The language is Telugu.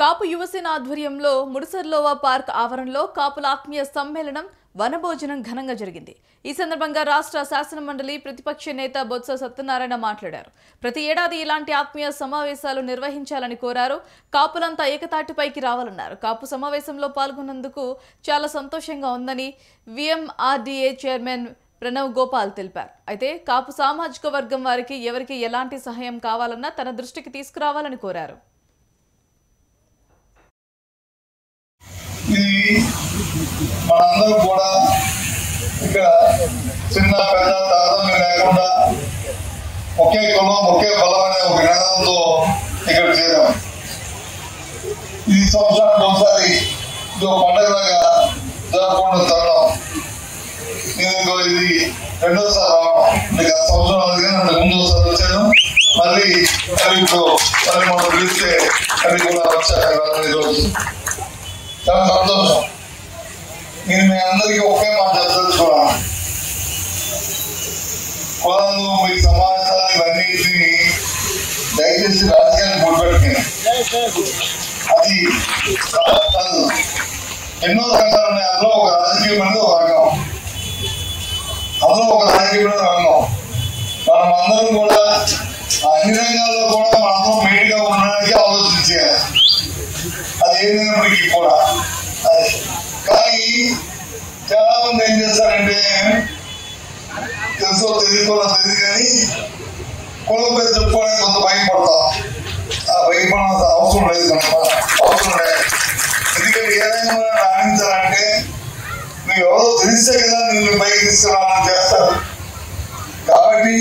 కాపు యువసేన ఆధ్వర్యంలో ముడిసర్లోవా పార్క్ ఆవరణలో కాపుల ఆత్మీయ సమ్మేళనం వనభోజనం ఘనంగా జరిగింది। ఈ సందర్భంగా రాష్ట్ర శాసన మండలి ప్రతిపక్ష నేత బొత్స సత్యనారాయణ మాట్లాడారు। ప్రతి ఏడాది ఇలాంటి ఆత్మీయ సమావేశాలు నిర్వహించాలని కోరారు। కాపులంతా ఏకతాటిపైకి రావాలన్నారు। కాపు సమావేశంలో పాల్గొన్నందుకు చాలా సంతోషంగా ఉందని విఎంఆర్డీఏ చైర్మన్ ప్రణవ్ గోపాల్ తెలిపారు। అయితే కాపు సామాజిక వర్గం వారికి ఎవరికి ఎలాంటి సహాయం కావాలన్నా తన దృష్టికి తీసుకురావాలని కోరారు। మనందరూ కూడా ఇక్కడ చిన్న పెద్ద తారతమ్యం లేకుండా ఒకే కులం ఒకే బలం అనే ఒక నినాదంతో ఇక్కడ చేరాం। ఈ సంవత్సరానికి ఒకసారి ఇది ఒక పండుగలాగా జరుపుకున్న తరుణం। నేను ఇది రెండోసారి రావడం, గత సంవత్సరం అంతకు ముందు ఒకసారి వచ్చాను, మళ్ళీ ఇప్పుడు మనం పిలిస్తే అది కూడా వచ్చాను। ఈరోజు చాలా సంతోషం। నేను మీ అందరికీ ఒకే మాట చెప్పదలుచుకున్నాను, కులాలు మీ సమాజాన్ని ఇవన్నింటినీ దయచేసి రాజకీయాన్ని గుర్తుపెట్టుకుని అది కాదు। ఎన్నో రంగాలు ఉన్నాయి, అందులో ఒక రాజకీయం అనేది ఒక రంగం, అందులో ఒక రాజకీయమైన రంగం। మనం అందరం కూడా అన్ని రంగాల్లో కూడా మనం మెయిన్గా ఉండడానికి ఆలోచించాలి, అది ఏదైనప్పటికీ కూడా। కానీ చాలా మంది ఏం చేస్తారంటే తెలుసో తెలియదు కానీ కులం పేరు చెప్పుకోవడానికి కొంత భయపడతాం। ఆ భయపడాల్సిన అవసరం లేదు, అవసరం లేదు। ఎందుకంటే ఏదైనా రాణించాలంటే నువ్వు ఎవరో తెలిస్తే కదా నిన్ను పైకి తీసుకురావాలని చేస్తారు। కాబట్టి